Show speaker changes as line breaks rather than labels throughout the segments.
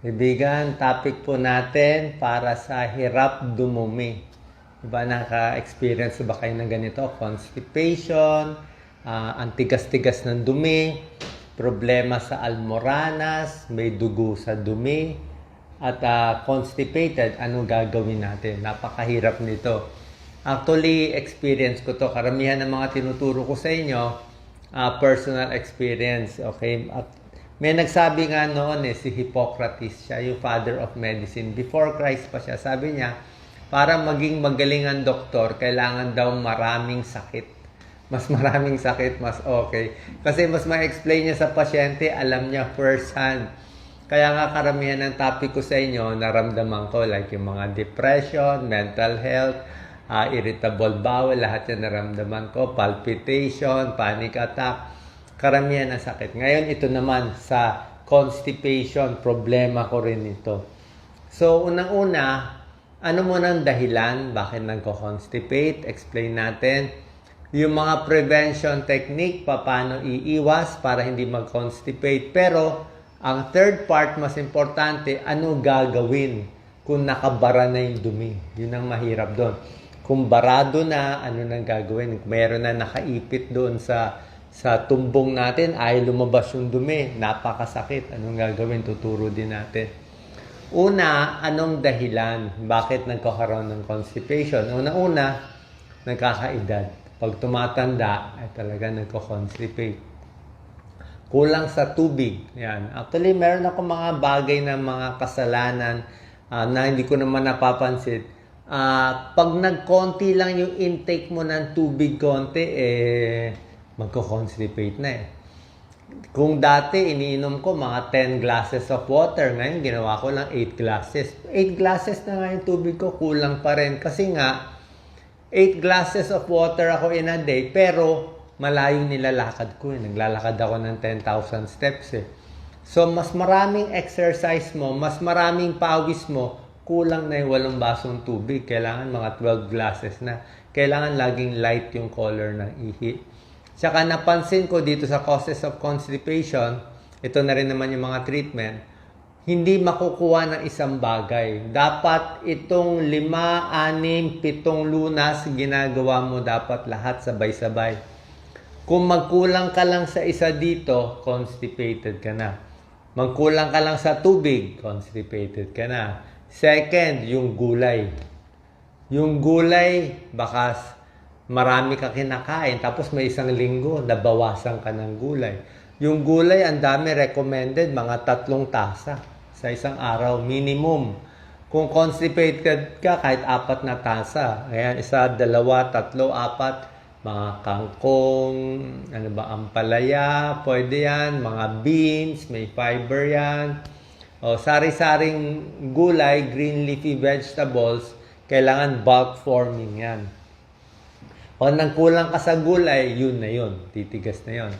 Kaibigan, topic po natin para sa hirap dumumi. Diba, naka-experience ba kayo ng ganito? Constipation, ang tigas-tigas ng dumi, problema sa almoranas, may dugo sa dumi, at constipated, anong gagawin natin? Napakahirap nito. Actually, experience ko to. Karamihan ng mga tinuturo ko sa inyo, personal experience. Okay? At may nagsabi nga noon si Hippocrates, siya yung father of medicine. Before Christ pa siya, sabi niya, para maging magaling ang doktor, kailangan daw maraming sakit. Mas maraming sakit, mas okay. Kasi mas ma-explain niya sa pasyente, alam niya first hand. Kaya nga karamihan ng topic ko sa inyo, naramdaman ko, like yung mga depression, mental health, irritable bowel, lahat yan naramdaman ko, palpitation, panic attack, karamihan ng sakit. Ngayon, ito naman sa constipation, problema ko rin ito. So, unang-una, ano mo ng dahilan? Bakit nagko-constipate? Explain natin. Yung mga prevention technique, paano iiwas para hindi mag-constipate. Pero, ang third part, mas importante, ano gagawin kung nakabara na yung dumi? Yun ang mahirap doon. Kung barado na, ano nang gagawin? Meron na nakaipit doon sa tumbong natin, ay lumabas yung dumi, napakasakit. Anong gagawin? Tuturo din natin. Una, anong dahilan? Bakit nagkakaroon ng constipation? Una-una, nagkakaedad. Pag tumatanda, ay talaga nagko-constipate. Kulang sa tubig. Yan. Actually, meron ako mga bagay na mga kasalanan na hindi ko naman napapansin. Pag nagkonti lang yung intake mo ng tubig konti, magko-constipate na Kung dati iniinom ko mga 10 glasses of water, ngayon ginawa ko lang 8 glasses. 8 glasses na nga yung tubig ko, kulang pa rin. Kasi nga, 8 glasses of water ako in a day, pero malayong nilalakad ko Naglalakad ako ng 10,000 steps So, mas maraming exercise mo, mas maraming pawis mo, kulang na yung 8 basong tubig. Kailangan mga 12 glasses na. Kailangan laging light yung color ng ihi. Tsaka napansin ko dito sa causes of constipation, ito na rin naman yung mga treatment, hindi makukuha ng isang bagay. Dapat itong 5, 6, 7 lunas, ginagawa mo dapat lahat sabay-sabay. Kung magkulang ka lang sa isa dito, constipated ka na. Magkulang ka lang sa tubig, constipated ka na. Second, yung gulay. Yung gulay, baka marami ka kinakain, tapos may isang linggo, nabawasan ka ng gulay. Yung gulay, ang dami recommended, mga 3 tasa sa isang araw, minimum. Kung constipated ka, kahit 4 na tasa. Ayan, 1, 2, 3, 4, mga kangkong, ampalaya, pwede yan, mga beans, may fiber yan. Sari-saring gulay, green leafy vegetables, kailangan bulk forming yan. Pag nagkulang ka sa gulay, yun na yun. Titigas na yun.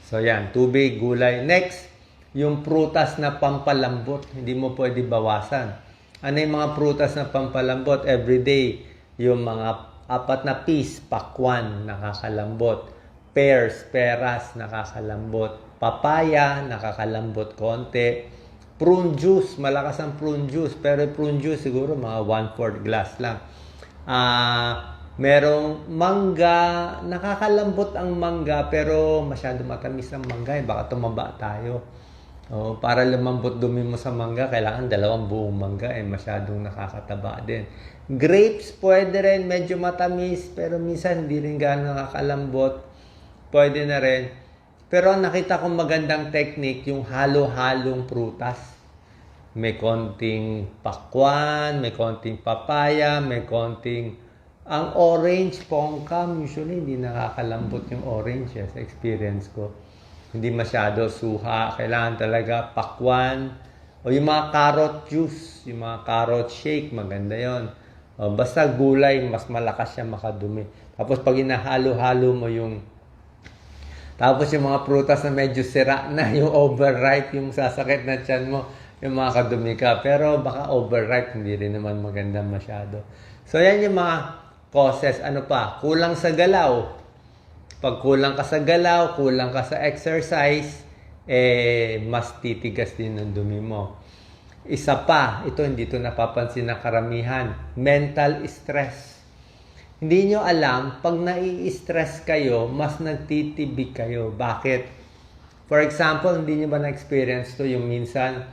So, yan. Tubig, gulay. Next, yung prutas na pampalambot. Hindi mo pwede bawasan. Ano yung mga prutas na pampalambot? Everyday, yung mga 4 na peas, pakwan, nakakalambot. Pears, peras, nakakalambot. Papaya, nakakalambot konti. Prune juice, malakas ang prune juice. Pero prune juice, siguro mga 1/4 glass lang. Merong mangga, nakakalambot ang mangga pero masyado matamis ang mangga baka tumaba tayo. Para lumambot dumi mo sa mangga, kailangan 2 buong mangga masyadong nakakataba din. Grapes, pwede rin, medyo matamis pero minsan hindi rin gaano nakakalambot. Pwede na rin. Pero nakita kong magandang technique yung halo-halong prutas. May konting pakwan, may konting papaya, may konting ang orange, pongkam, usually hindi nakakalambot yung orange sa experience ko. Hindi masyado suha. Kailangan talaga pakwan. O yung mga carrot juice, yung mga carrot shake, maganda yon. Basta gulay, mas malakas siya makadumi. Tapos pag inahalo-halo mo yung mga prutas na medyo sira na, yung overripe, yung sasakit na tiyan mo, yung mga kadumi ka. Pero baka overripe, hindi rin naman maganda masyado. So yan yung mga causes. Ano pa? Kulang sa galaw. Pag kulang ka sa galaw, kulang ka sa exercise, mas titigas din ng dumi mo. Isa pa, ito hindi ito napapansin ng karamihan, mental stress. Hindi nyo alam, pag nai-stress kayo, mas nagtitibig kayo. Bakit? For example, hindi nyo ba na-experience to yung minsan,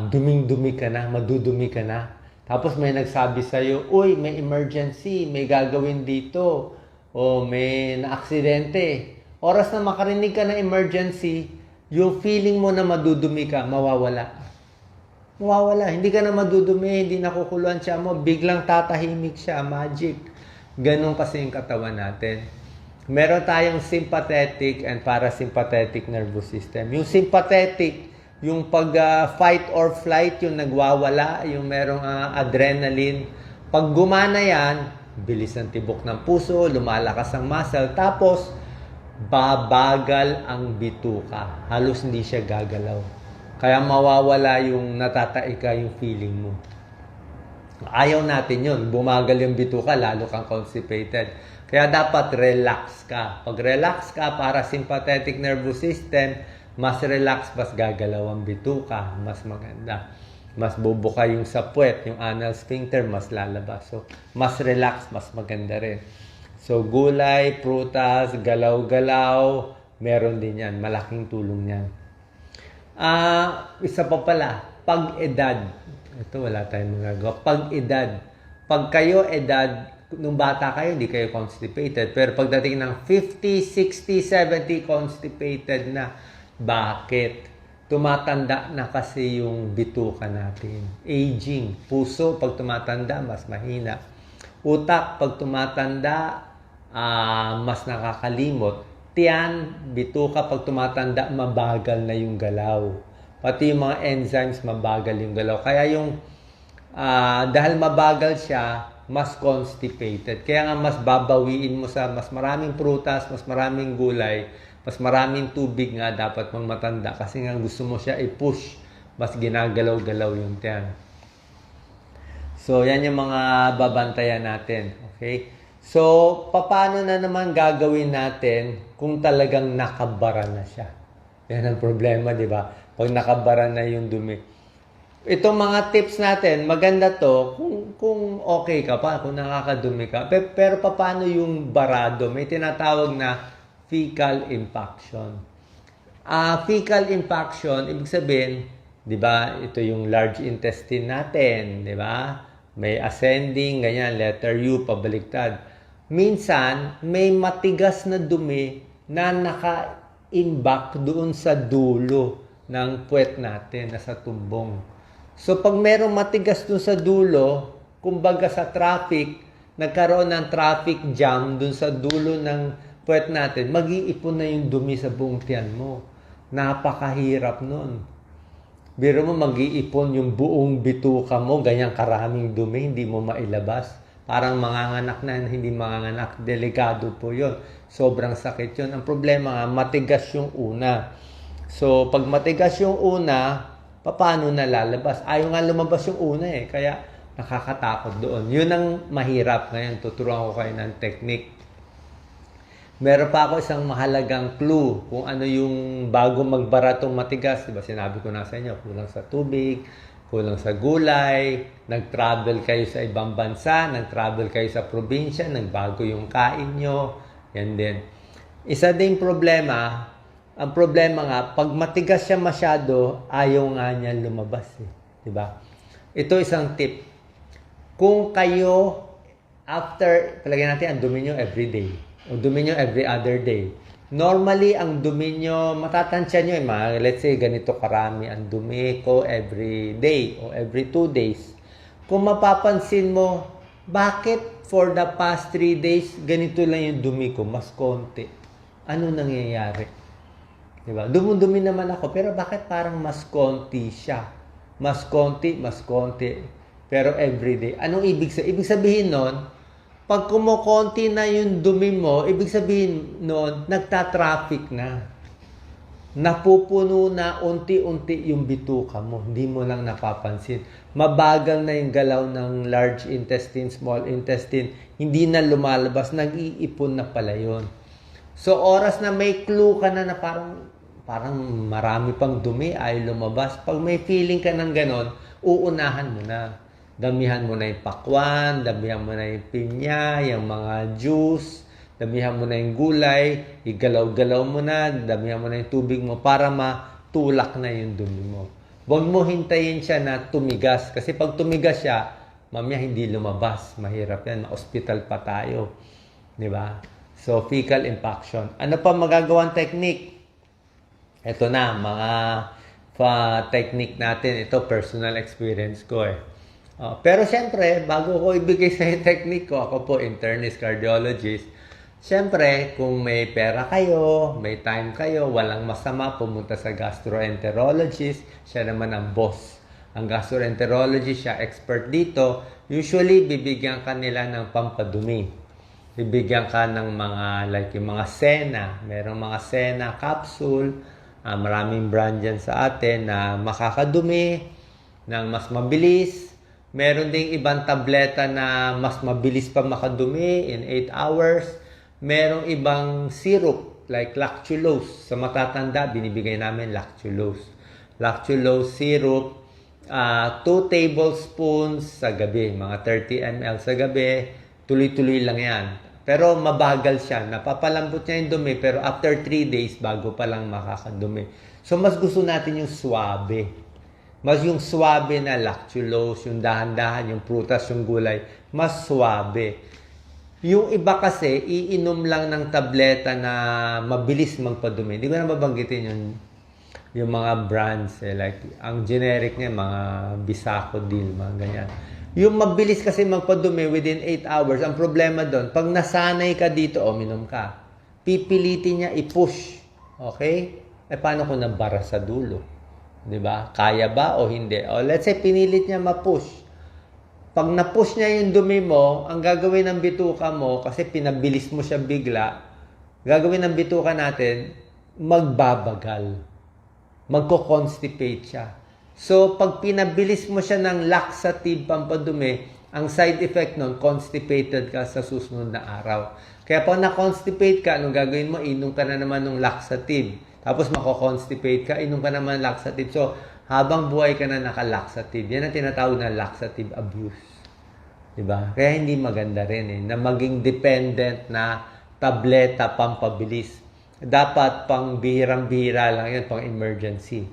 duming-dumi ka na, madudumi ka na. Tapos may nagsabi sa'yo, uy, may emergency, may gagawin dito, o may na-aksidente. Oras na makarinig ka ng emergency, yung feeling mo na madudumi ka, mawawala. Mawawala. Hindi ka na madudumi, hindi nakukuluan siya mo, biglang tatahimik siya, magic. Ganun kasi yung katawan natin. Meron tayong sympathetic and parasympathetic nervous system. Yung sympathetic, yung pag-fight or flight, yung nagwawala, yung merong adrenaline. Pag gumana yan, bilis ang tibok ng puso, lumalakas ang muscle, tapos babagal ang bituka. Halos hindi siya gagalaw. Kaya mawawala yung natataika yung feeling mo. Ayaw natin yun. Bumagal yung bituka, lalo kang constipated. Kaya dapat relax ka. Pag relax ka, para sympathetic nervous system, mas relax, mas gagalaw ang bituka. Mas maganda. Mas bubuka yung sapwet, yung anal sphincter, mas lalabas. So, mas relax, mas maganda rin. So, gulay, prutas, galaw-galaw, meron din yan. Malaking tulong yan. Isa pa pala, pag-edad. Ito, wala tayong magagawa. Pag-edad. Pag kayo edad, nung bata kayo, hindi kayo constipated. Pero pagdating ng 50, 60, 70, constipated na. Bakit? Tumatanda na kasi yung bituka natin. Aging. Puso, pag tumatanda, mas mahina. Utak, pag tumatanda, mas nakakalimot. Tiyan, bituka, pag tumatanda, mabagal na yung galaw. Pati yung mga enzymes, mabagal yung galaw. Kaya yung, dahil mabagal siya, mas constipated. Kaya nga mas babawiin mo sa mas maraming prutas, mas maraming gulay, mas maraming tubig nga dapat mong matanda. Kasi nga gusto mo siya i-push, mas ginagalaw-galaw yung tiyan. So, yan yung mga babantayan natin. Okay? So, paano na naman gagawin natin kung talagang nakabara na siya? Yan ang problema, di ba? Pag nakabara na yung dumi. Itong mga tips natin, maganda to kung okay ka pa, kung nakakadumi ka. Pero paano yung barado? May tinatawag na fecal impaction. Fecal impaction, ibig sabihin, di ba, ito yung large intestine natin, di ba? May ascending, ganyan, letter U, pabaliktad. Minsan, may matigas na dumi na naka-imbak doon sa dulo ng puwet natin, nasa tumbong. So, pag merong matigas doon sa dulo, kumbaga sa traffic, nagkaroon ng traffic jam doon sa dulo ng puwet natin, mag-iipon na yung dumi sa buong tiyan mo. Napakahirap nun. Biro mo, mag-iipon yung buong bituka mo, ganyang karaming dumi, hindi mo mailabas. Parang manganganak na, hindi manganganak. Delikado po yun. Sobrang sakit yun. Ang problema nga, matigas yung una. So, pag matigas yung una, paano na lalabas? Ayaw nga lumabas yung una eh. Kaya nakakatakot doon. Yun ang mahirap. Ngayon, tuturuan ko kayo ng technique. Meron pa ako isang mahalagang clue kung ano yung bago magbara tong matigas. Diba sinabi ko na sa inyo, kulang sa tubig, kulang sa gulay, nag-travel kayo sa ibang bansa, nag-travel kayo sa probinsya, nagbago yung kain nyo. Yan din. Isa ding problema, ang problema nga, pag matigas siya masyado, ayaw nga niya lumabas. Diba? Ito isang tip. Kung kayo, after, palagyan natin ang dumi nyo everyday, o dumi nyo every other day. Normally, ang dumi nyo, matatansya nyo, let's say, ganito karami ang dumi ko every day o every 2 days. Kung mapapansin mo, bakit for the past 3 days, ganito lang yung dumi ko, mas konti? Ano nangyayari? Diba? Dumudumi naman ako, pero bakit parang mas konti siya? Mas konti, mas konti. Pero everyday. Anong ibig sabihin? Ibig sabihin nun, pag kumukonti na yung dumi mo, ibig sabihin nun, nagta-traffic na. Napupuno na unti-unti yung bituka mo. Hindi mo lang napapansin. Mabagal na yung galaw ng large intestine, small intestine. Hindi na lumalabas. Nag-iipon na pala yun. So, oras na may clue ka na parang parang marami pang dumi, ay lumabas. Pag may feeling ka ng ganon, uunahan mo na. Damihan mo na yung pakwan, damihan mo na yung pinya, yung mga juice, damihan mo na yung gulay, igalaw-galaw mo na, damihan mo na yung tubig mo para matulak na yung dumi mo. Huwag mo hintayin siya na tumigas. Kasi pag tumigas siya, mamaya hindi lumabas. Mahirap yan. Ma-hospital pa tayo. Di ba? So, fecal impaction. Ano pa magagawang technique? Ito na, mga technique natin. Ito, personal experience ko eh. Pero siyempre, bago ko ibigay sa yung technique ko, ako po internist cardiologist, siyempre, kung may pera kayo, may time kayo, walang masama, pumunta sa gastroenterologist, siya naman ang boss. Ang gastroenterologist, siya expert dito. Usually, bibigyan ka nila ng pampadumi. Bibigyan ka ng mga, like yung mga Sena. Merong mga Sena capsule. Maraming brand dyan sa atin na makakadumi ng mas mabilis. Meron ding ibang tableta na mas mabilis pa makadumi in 8 hours. Merong ibang syrup like lactulose. Sa matatanda, binibigay namin lactulose. Lactulose syrup, 2 tablespoons sa gabi. Mga 30 ml sa gabi. Tuloy-tuloy lang yan. Pero mabagal siya. Napapalambot niya yung dumi, pero after 3 days, bago pa lang makakadumi. So, mas gusto natin yung swabe. Mas yung swabe na lactulose, yung dahan-dahan, yung prutas, yung gulay, mas swabe. Yung iba kasi, iinom lang ng tableta na mabilis magpadumi. Hindi ko na babanggitin yung mga brands. Like, ang generic niya, mga Bisacodil, mga ganyan. Yung mabilis kasi magpadumi within 8 hours, ang problema doon, pag nasanay ka dito, uminom ka. Pipilitin niya i-push. Okay? Paano kung nabara sa dulo? Diba? Kaya ba o hindi? O let's say, pinilit niya ma-push. Pag na-push niya yung dumi mo, ang gagawin ng bituka mo, kasi pinabilis mo siya bigla, gagawin ng bituka natin, magbabagal. Magko-constipate siya. So, pag pinabilis mo siya ng laxative pampadumi, ang side effect nun, constipated ka sa susunod na araw. Kaya pag na-constipate ka, anong gagawin mo? Inom ka na naman ng laxative. Tapos mako-constipate ka, inom ka naman ng laxative. So, habang buhay ka na naka-laxative. Yan ang tinatawag na laxative abuse. Diba? Kaya hindi maganda rin na maging dependent na tableta pampabilis. Dapat pang bihirang-bihira lang yun, pang emergency.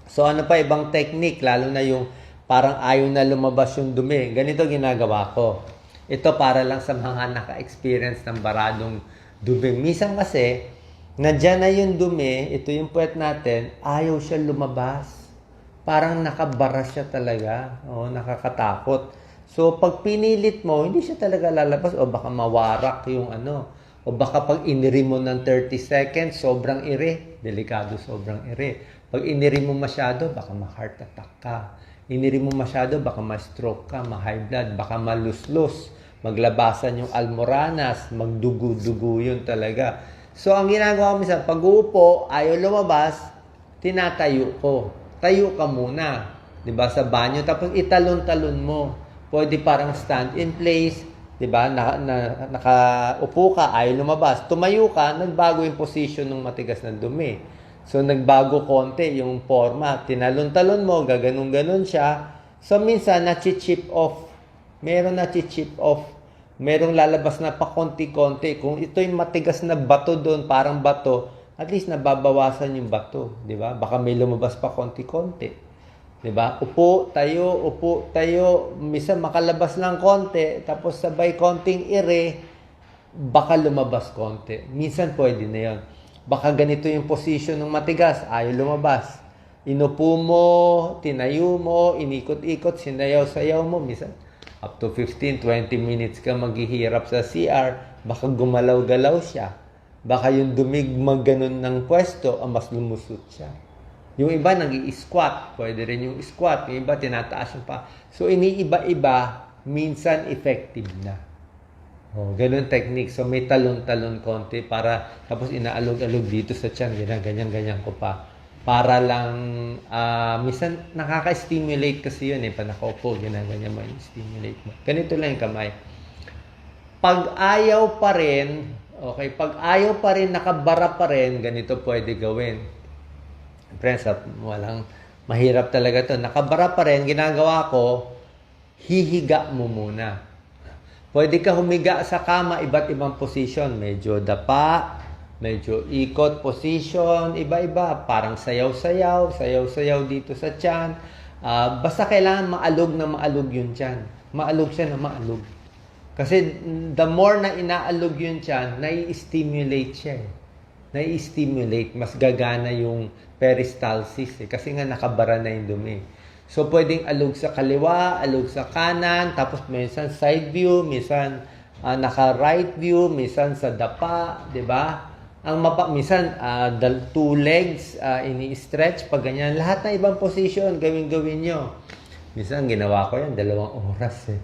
So, ano pa ibang technique, lalo na yung parang ayaw na lumabas yung dumi. Ganito ginagawa ko. Ito para lang sa mga naka-experience ng baradong dumi. Minsan kasi, nandiyan na yung dumi, ito yung puwet natin, ayaw siya lumabas. Parang nakabara siya talaga. O, nakakatakot. So, pag pinilit mo, hindi siya talaga lalabas. O baka mawarak yung ano. O baka pag iniri mo ng 30 seconds, sobrang iri. Delikado, sobrang iri. Pag iniri mo masyado, baka ma-heart attack ka. Iniri mo masyado, baka ma-stroke ka, ma-high blood, baka maluslos, maglabasan yung almoranas, magdugo-dugo yun talaga. So, ang ginagawa ko minsan, pag uupo, ayaw lumabas, tinatayo ko. Tayo ka muna, di ba, sa banyo, tapos italon-talon mo. Pwede parang stand in place, di ba, nakaupo ka, ayaw lumabas. Tumayo ka, nagbago yung position ng matigas na dumi. So, nagbago konti yung forma. Tinalon-talon mo, gaganon-ganon siya. So, minsan, nachi-chip off. Meron nachi-chip off. Merong lalabas na pa konti-konti. Kung ito'y matigas na bato doon, parang bato, at least nababawasan yung bato. Di ba? Baka may lumabas pa konti-konti. Di ba? Upo, tayo. Minsan, makalabas lang konti. Tapos, sabay konting ire, baka lumabas konti. Minsan, pwede na yun. Baka ganito yung position ng matigas, ayaw lumabas. Inupo mo, tinayo mo, inikot-ikot, sinayaw-sayaw mo. Minsan, up to 15-20 minutes ka maghihirap sa CR, baka gumalaw-galaw siya. Baka yung dumigmag ganun ng pwesto, mas lumusot siya. Yung iba nag-i-squat, pwede rin yung squat. Yung iba tinataas yung pa. So, iniiba-iba, minsan effective na. Oh, ganun technique. So, may talon-talon konti para, tapos inaalog-alog dito sa tiyan, ganyan-ganyan ko pa. Para lang, minsan nakaka-stimulate kasi yun pag nakaupo, ganyan-ganyan mo, stimulate mo. Ganito lang yung kamay. Pag ayaw pa rin, Okay, pag ayaw pa rin, nakabara pa rin, ganito pwede gawin. Friends, mahirap talaga to. Nakabara pa rin, ginagawa ko, hihiga mo muna. Pwede ka humiga sa kama, iba't ibang position. Medyo dapa, medyo ikot position, iba-iba. Parang sayaw-sayaw, sayaw-sayaw dito sa tiyan. Basta kailangan maalog yung tiyan. Maalog siya na maalog. Kasi the more na inaalog yung tiyan, nai-stimulate siya eh. Nai-stimulate, mas gagana yung peristalsis eh. Kasi nga nakabara na yung dumi. So, pwedeng alog sa kaliwa, alog sa kanan, tapos minsan side view, minsan naka-right view, minsan sa dapa, di ba? Minsan, two legs, ini-stretch, pag ganyan. Lahat na ibang position, gawin nyo. Minsan, ginawa ko yan, 2 oras eh.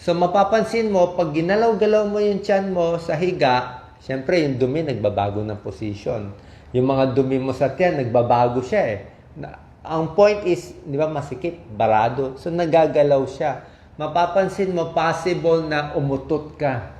So, mapapansin mo, pag ginalaw-galaw mo yung tiyan mo sa higa, syempre, yung dumi, nagbabago ng position. Yung mga dumi mo sa tiyan, nagbabago siya eh. Ang point is, di ba, masikip, barado. So, nagagalaw siya. Mapapansin mo, possible na umutot ka.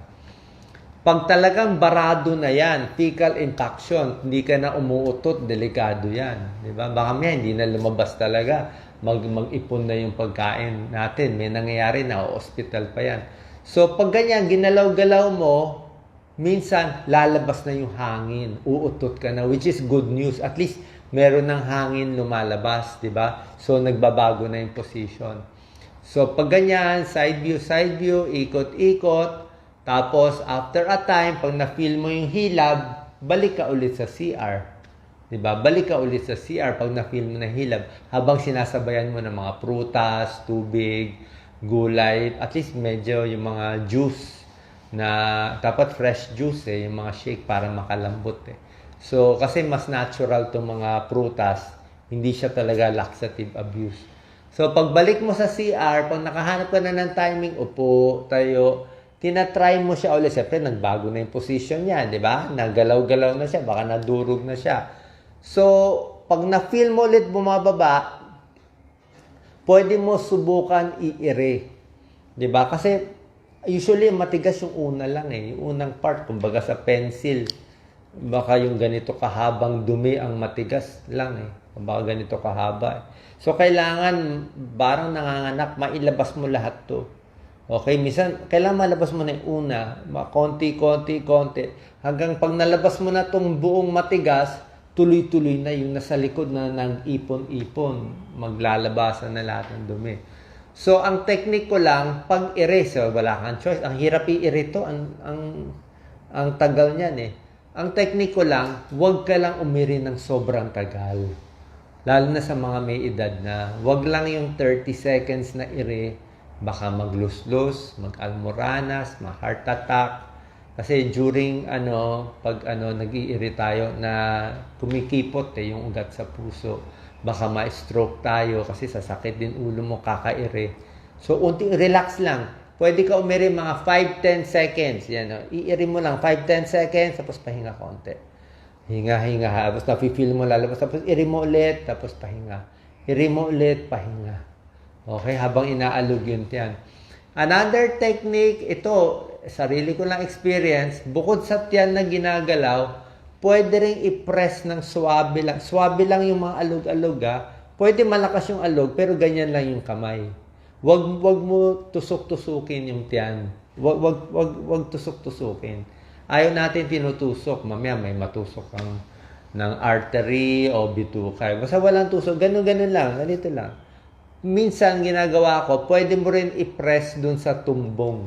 Pag talagang barado na yan, fecal intaction, hindi ka na umuutot, delikado yan. Di ba? Baka hindi na lumabas talaga. Mag-ipon na yung pagkain natin. May nangyayari na, hospital pa yan. So, pag ganyan, ginalaw-galaw mo, minsan, lalabas na yung hangin. Uutot ka na, which is good news. At least, meron ng hangin lumalabas, di ba? So, nagbabago na yung position. So, pag ganyan, side view, ikot-ikot. Tapos, after a time, pag na-feel mo yung hilab, balik ka ulit sa CR. Diba? Balik ka ulit sa CR pag na-feel mo na hilab. Habang sinasabayan mo ng mga prutas, tubig, gulay, at least medyo yung mga juice na dapat fresh juice eh, yung mga shake para makalambot eh. So, kasi mas natural itong mga prutas, hindi siya talaga laxative abuse. So, pagbalik mo sa CR, pag nakahanap ka na ng timing, upo, tayo, tinatry mo siya ulit. Siyempre, nagbago na yung position niya, di ba? Nagalaw-galaw na siya, baka nadurog na siya. So, pag na-feel mo ulit bumababa, pwede mo subukan i-ere. Di ba? Kasi, usually, matigas yung una lang eh. Yung unang part, kumbaga sa pencil, baka yung ganito kahabang dumi ang matigas lang eh. Baka ganito kahaba eh. So, kailangan, barang nanganganak, mailabas mo lahat to. Okay, minsan, kailangan malabas mo na yung una, konti. Hanggang pag nalabas mo na itong buong matigas, tuloy-tuloy na yung nasa likod na nag-ipon-ipon. Maglalabasan na lahat ng dumi. So, ang technique ko lang, pag erase, wala kang choice. Ang hirap i-erase to, ang tagal niyan eh. Ang technique ko lang, huwag ka lang umiri ng sobrang tagal. Lalo na sa mga may edad na, huwag lang yung 30 seconds na ire, baka magluslos, mag-almoranas, ma-heart attack. Kasi during pag nag-i-iri tayo na kumikipot yung ugat sa puso, baka ma-stroke tayo kasi sasakit din ulo mo kaka-iri. So unting relax lang. Pwede ka umiri mga 5-10 seconds. Yan, i-iri mo lang 5-10 seconds tapos pahinga konti. Hinga. Tapos nafe-feel mo lalabas. Tapos iri mo ulit, tapos pahinga. Iri mo ulit, pahinga. Okay, habang inaalog yun yan. Another technique, ito, sarili ko lang experience, bukod sa tiyan na ginagalaw, pwede rin i-press ng swabe lang. Swabe lang yung mga alog-alog Pwede malakas yung alog, pero ganyan lang yung kamay. Wag mo tusok-tusukin yung tiyan. Wag tusok-tusukin. Ayaw natin tinutusok. Mamaya may matusok kang ng artery o bituka. Basta walang tusok. Ganun lang. Ganito lang. Minsan ginagawa ko, pwede mo rin i-press dun sa tumbong.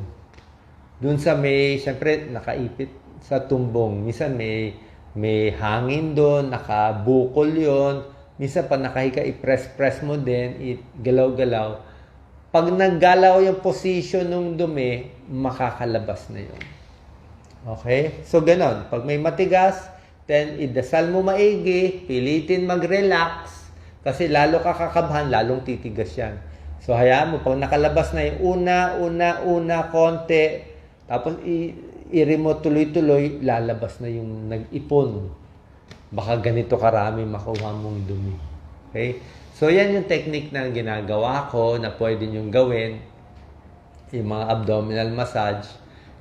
Dun sa siyempre, nakaipit sa tumbong. Minsan may hangin dun, nakabukol yon. Minsan pa nakahiga, i-press mo din, galaw-galaw. Pag naggalaw yung position ng dumi, makakalabas na yun. Okay? So, ganon. Pag may matigas, then idasal mo maigi, pilitin mag-relax, kasi lalo ka kakabahan, lalong titigas yan. So, hayaan mo, pag nakalabas na yung una, konti, tapos iri mo tuloy-tuloy, lalabas na yung nag-ipon. Baka ganito karami makuha mong dumi. Okay? So, yan yung technique na ginagawa ko na pwede nyong gawin. Yung mga abdominal massage.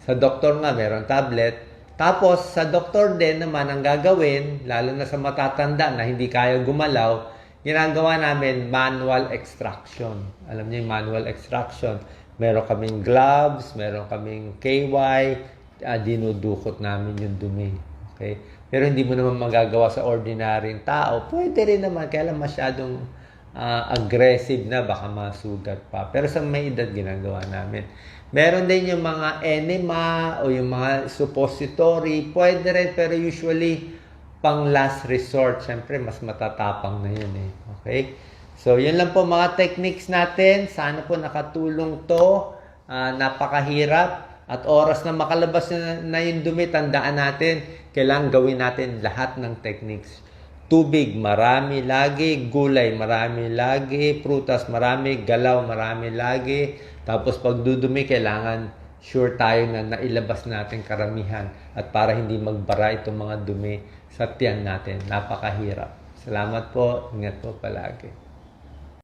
Sa doktor nga, meron tablet. Tapos, sa doktor din naman, ang gagawin, lalo na sa matatanda na hindi kaya gumalaw, ginagawa namin manual extraction. Alam niyo yung manual extraction. Meron kaming gloves, meron kaming KY, dinudukot namin yung dumi. Okay? Pero hindi mo naman magagawa sa ordinaryong tao. Pwede rin naman, kaya lang masyadong aggressive na, baka masugat pa. Pero sa may edad, ginagawa namin. Meron din yung mga enema o yung mga suppository. Pwede rin, pero usually, pang last resort. Siyempre, mas matatapang na yun eh. Okay? So, yun lang po mga techniques natin. Sana po nakatulong to. Napakahirap. At oras na makalabas na yung dumi, tandaan natin, kailangan gawin natin lahat ng techniques. Tubig, marami lagi. Gulay, marami lagi. Prutas, marami. Galaw, marami lagi. Tapos pag dudumi, kailangan sure tayo na nailabas natin karamihan. At para hindi magbara itong mga dumi sa tiyan natin. Napakahirap. Salamat po. Ingat po palagi.